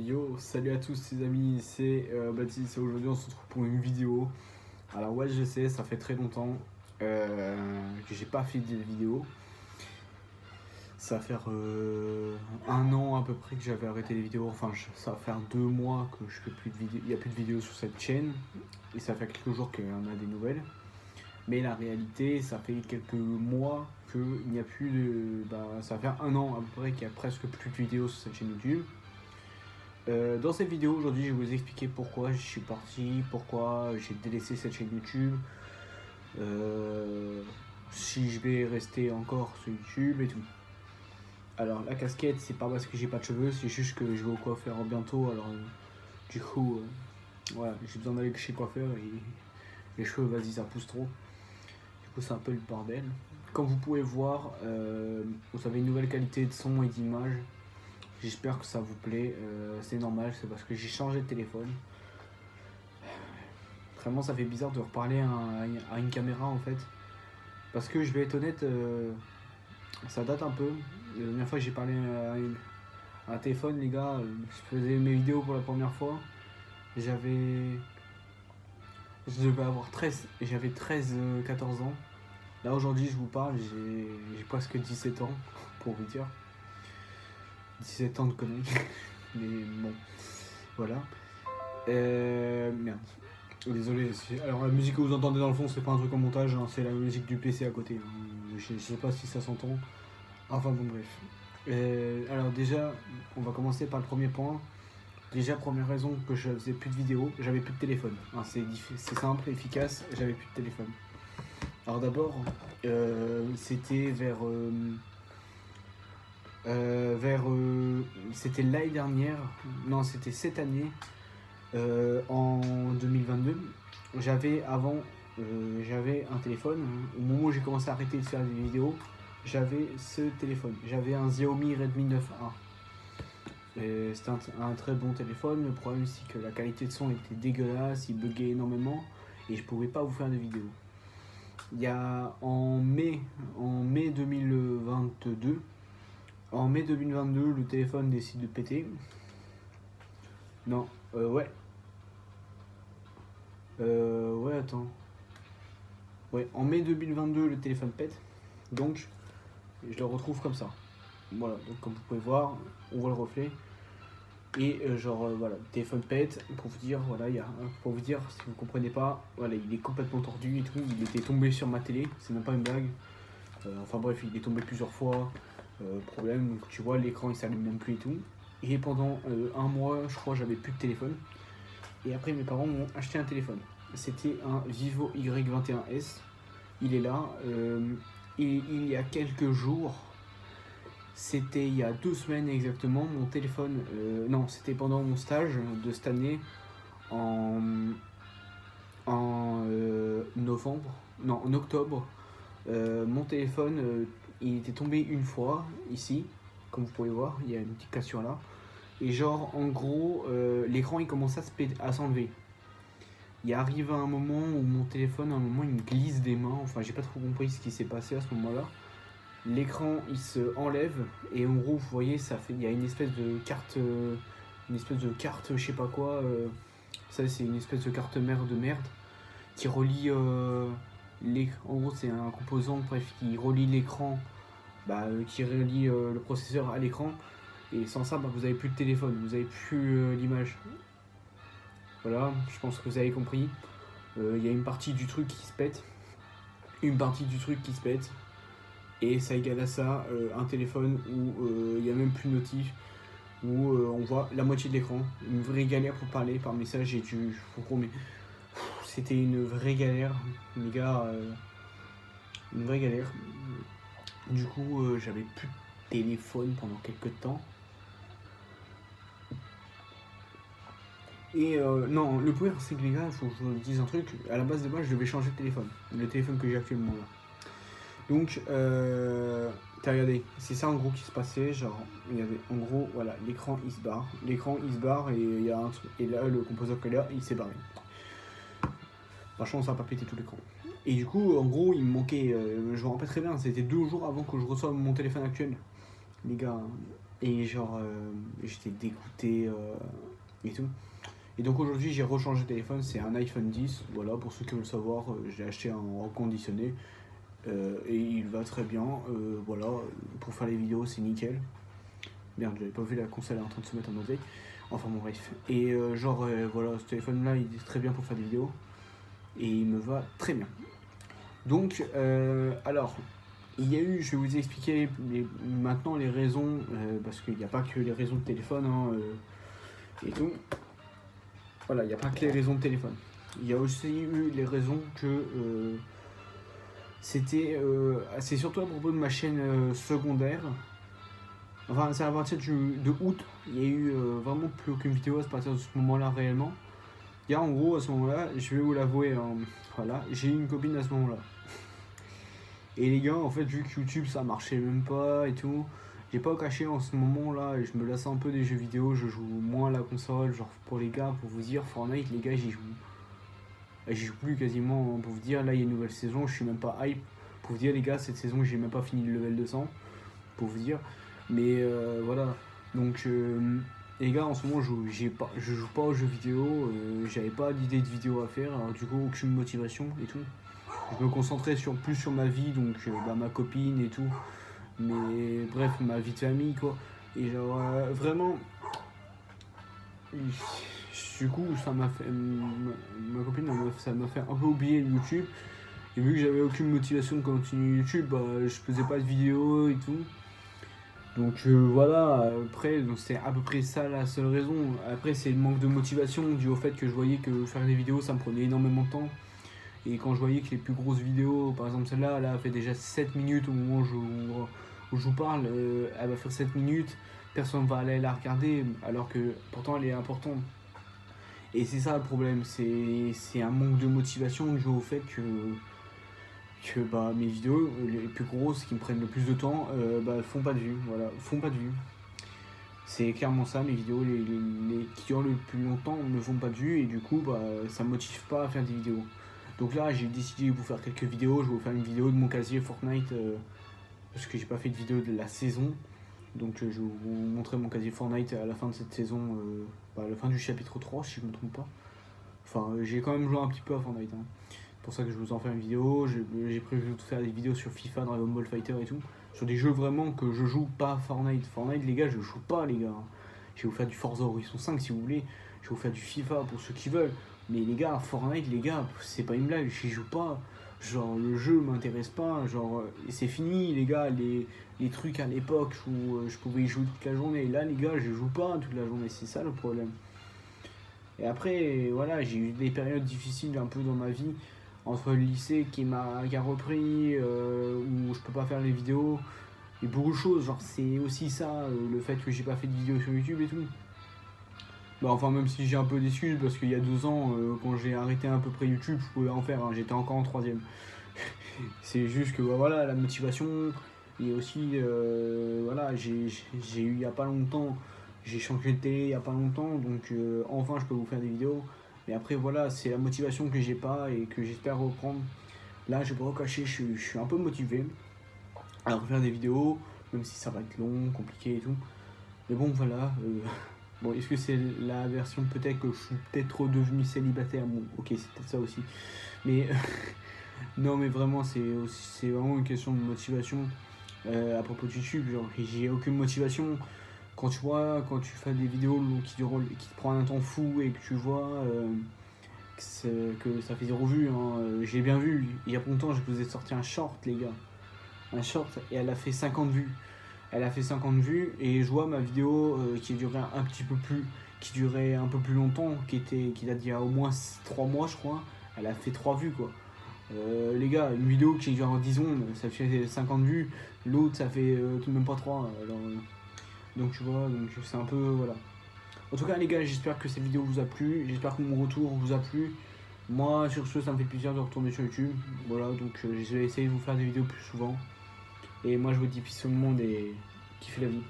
Yo, salut à tous les amis, c'est Baptiste et aujourd'hui on se retrouve pour une vidéo. Alors ouais, je sais, ça fait très longtemps que j'ai pas fait de vidéo. Ça va faire 1 an à peu près que j'avais arrêté les vidéos. Enfin, ça va faire 2 mois que je fais plus de vidéos. Il n'y a plus de vidéos sur cette chaîne et ça fait quelques jours qu'il y en a des nouvelles. Mais la réalité, ça fait quelques mois qu'il n'y a plus de. Ça va faire 1 an à peu près qu'il n'y a presque plus de vidéos sur cette chaîne YouTube. Dans cette vidéo aujourd'hui, je vais vous expliquer pourquoi je suis parti, pourquoi j'ai délaissé cette chaîne YouTube, si je vais rester encore sur YouTube et tout. Alors la casquette, c'est pas parce que j'ai pas de cheveux, c'est juste que je vais au coiffeur bientôt. Alors du coup, voilà, j'ai besoin d'aller chez le coiffeur et les cheveux, vas-y, ça pousse trop. Du coup, c'est un peu le bordel. Comme vous pouvez voir, vous avez une nouvelle qualité de son et d'image. J'espère que ça vous plaît, c'est normal, c'est parce que j'ai changé de téléphone. Vraiment, ça fait bizarre de reparler à une caméra en fait. Parce que je vais être honnête, ça date un peu. La dernière fois que j'ai parlé à un téléphone, les gars, je faisais mes vidéos pour la première fois. Je devais avoir 13, et j'avais 14 ans. Là aujourd'hui, je vous parle, j'ai presque 17 ans, pour vous dire. 17 ans de conneries. Mais bon, voilà. Merde. Désolé. Alors la musique que vous entendez dans le fond, c'est pas un truc en montage, hein, c'est la musique du PC à côté. Je sais pas si ça s'entend. Enfin bon, bref. Alors déjà, on va commencer par le premier point. Déjà, première raison que je faisais plus de vidéos, j'avais plus de téléphone. Hein, c'est simple, efficace, j'avais plus de téléphone. Alors d'abord, c'était c'était l'année dernière, non c'était cette année, en 2022. J'avais un téléphone, au moment où j'ai commencé à arrêter de faire des vidéos, j'avais ce téléphone, j'avais un Xiaomi Redmi 9A. C'était un très bon téléphone, le problème c'est que la qualité de son était dégueulasse, il buguait énormément et je pouvais pas vous faire de vidéos. Il y a en mai 2022, le téléphone décide de péter. Non, ouais. Ouais, attends. Ouais, en mai 2022, le téléphone pète. Donc, je le retrouve comme ça. Voilà, donc comme vous pouvez voir, on voit le reflet. Et voilà, le téléphone pète. Pour vous dire, voilà, pour vous dire, si vous comprenez pas, voilà, il est complètement tordu et tout. Il était tombé sur ma télé, c'est même pas une blague. Enfin bref, il est tombé plusieurs fois. Problème, donc tu vois, l'écran il s'allume même plus et tout. Et pendant 1 mois, je crois, j'avais plus de téléphone. Et après, mes parents m'ont acheté un téléphone. C'était un Vivo Y21S. Il est là. Et il y a quelques jours, c'était il y a 2 semaines exactement, mon téléphone. Non, c'était pendant mon stage de cette année en novembre. Non, en octobre. Mon téléphone, il était tombé une fois ici, comme vous pouvez voir, il y a une petite cassure là. Et genre, en gros, l'écran il commençait à s'enlever. Il arrive un moment où mon téléphone, à un moment, il me glisse des mains. Enfin, j'ai pas trop compris ce qui s'est passé à ce moment-là. L'écran, il se enlève et en gros, vous voyez, il y a une espèce de carte, je sais pas quoi. Ça, c'est une espèce de carte mère de merde qui relie en gros, c'est un composant, bref, qui relie l'écran, qui relie le processeur à l'écran. Et sans ça, vous avez plus de téléphone, vous avez plus l'image. Voilà, je pense que vous avez compris. Il y a une partie du truc qui se pète. Et ça égale à ça un téléphone où il n'y a même plus de notif, où on voit la moitié de l'écran. Une vraie galère pour parler par message. Et je vous promets, c'était une vraie galère, les gars. Une vraie galère. Du coup, j'avais plus de téléphone pendant quelques temps. Et non, le pire c'est que les gars, il faut que je vous dise un truc. À la base de moi, je devais changer de téléphone. Le téléphone que j'ai actuellement là. Donc, t'as regardé, c'est ça en gros qui se passait. Genre, il y avait en gros, voilà, l'écran il se barre et il y a un truc. Et là, le composant que là, il s'est barré. Franchement, ça a pas pété tout l'écran. Et du coup, en gros, il me manquait, je me rappelle très bien, c'était 2 jours avant que je reçoive mon téléphone actuel. Les gars, et genre j'étais dégoûté et tout. Et donc aujourd'hui j'ai rechangé de téléphone, c'est un iPhone 10, voilà, pour ceux qui veulent savoir, j'ai acheté un reconditionné et il va très bien, voilà, pour faire les vidéos c'est nickel. Merde, j'avais pas vu la console est en train de se mettre en mode veille. Enfin bon bref. Et voilà, ce téléphone là il est très bien pour faire des vidéos et il me va très bien. Donc alors, il y a eu, je vais vous expliquer maintenant les raisons, parce qu'il n'y a pas que les raisons de téléphone hein, et tout. Voilà, il n'y a pas que les raisons de téléphone. Il y a aussi eu les raisons que c'est surtout à propos de ma chaîne secondaire. Enfin, c'est à partir de août, il y a eu vraiment plus aucune vidéo à partir de ce moment-là réellement. Il y a en gros à ce moment-là, je vais vous l'avouer, hein, voilà, j'ai eu une copine à ce moment-là. Et les gars, en fait, vu que YouTube ça marchait même pas et tout, j'ai pas caché en ce moment-là, et je me lasse un peu des jeux vidéo, je joue moins à la console, genre pour les gars, pour vous dire, Fortnite, les gars, j'y joue. J'y joue plus quasiment, pour vous dire, là il y a une nouvelle saison, je suis même pas hype. Pour vous dire, les gars, cette saison, j'ai même pas fini le level 200, pour vous dire. Mais voilà, donc les gars, en ce moment, je joue pas aux jeux vidéo, j'avais pas d'idée de vidéo à faire, alors du coup, aucune motivation et tout. Je me concentrais plus sur ma vie, donc ma copine et tout. Mais bref, ma vie de famille quoi. Et genre vraiment, du coup, ça m'a fait. Ma copine, ça m'a fait un peu oublier YouTube. Et vu que j'avais aucune motivation de continuer YouTube, je faisais pas de vidéos et tout. Donc voilà, après, c'est à peu près ça la seule raison. Après, c'est le manque de motivation dû au fait que je voyais que faire des vidéos ça me prenait énormément de temps. Et quand je voyais que les plus grosses vidéos, par exemple celle-là, elle fait déjà 7 minutes au moment où je vous parle, elle va faire 7 minutes, personne ne va aller la regarder, alors que pourtant elle est importante. Et c'est ça le problème, c'est un manque de motivation dû au fait que mes vidéos, les plus grosses, qui me prennent le plus de temps, font pas de vues, voilà, font pas de vues. C'est clairement ça, mes vidéos les qui durent le plus longtemps ne font pas de vues, et du coup, ça me motive pas à faire des vidéos. Donc là, j'ai décidé de vous faire quelques vidéos. Je vais vous faire une vidéo de mon casier Fortnite parce que j'ai pas fait de vidéo de la saison. Donc je vais vous montrer mon casier Fortnite à la fin de cette saison, à la fin du chapitre 3 si je me trompe pas. Enfin, j'ai quand même joué un petit peu à Fortnite. Hein. C'est pour ça que je vous en fais une vidéo. J'ai prévu de faire des vidéos sur FIFA, Dragon Ball Fighter et tout. Sur des jeux vraiment que je joue pas à Fortnite. Fortnite, les gars, je joue pas, les gars. Je vais vous faire du Forza Horizon 5 si vous voulez. Je vais vous faire du FIFA pour ceux qui veulent. Mais les gars, Fortnite, les gars, c'est pas une blague, j'y joue pas. Genre, le jeu m'intéresse pas. Genre, c'est fini, les gars, les trucs à l'époque où je pouvais y jouer toute la journée. Et là, les gars, je joue pas toute la journée, c'est ça le problème. Et après, voilà, j'ai eu des périodes difficiles un peu dans ma vie. Entre le lycée qui a repris, où je peux pas faire les vidéos. Et beaucoup de choses, genre, c'est aussi ça, le fait que j'ai pas fait de vidéos sur YouTube et tout. Enfin, même si j'ai un peu d'excuses parce qu'il y a 2 ans, quand j'ai arrêté à peu près YouTube, je pouvais en faire, hein, j'étais encore en 3ème. C'est juste que voilà, la motivation, et aussi, voilà, j'ai eu il y a pas longtemps, j'ai changé de télé il y a pas longtemps, donc enfin je peux vous faire des vidéos. Mais après, voilà, c'est la motivation que j'ai pas et que j'espère reprendre. Là, je vais pas cacher, je suis un peu motivé à refaire des vidéos, même si ça va être long, compliqué et tout. Mais bon, voilà. Bon, est-ce que c'est la version peut-être que je suis peut-être redevenu célibataire? Bon, ok, c'est peut-être ça aussi. Mais non, mais vraiment, c'est vraiment une question de motivation à propos de YouTube. Genre, j'ai aucune motivation. Quand tu fais des vidéos qui te prennent un temps fou et que tu vois que ça fait 0 vues, hein, j'ai bien vu. Il y a pas longtemps, je vous ai sorti un short, les gars. Un short, et elle a fait 50 vues. Elle a fait 50 vues et je vois ma vidéo qui durait qui durait un peu plus longtemps, qui date d'il y a au moins 3 mois je crois. Elle a fait 3 vues quoi. Les gars, une vidéo qui dure 10 secondes, ça fait 50 vues. L'autre ça fait tout même pas 3. Alors, donc tu vois, donc c'est un peu voilà. En tout cas les gars, j'espère que cette vidéo vous a plu. J'espère que mon retour vous a plu. Moi sur ce, ça me fait plaisir de retourner sur YouTube. Voilà, donc je vais essayer de vous faire des vidéos plus souvent. Et moi je vous dis peace au monde et kiffez la vie.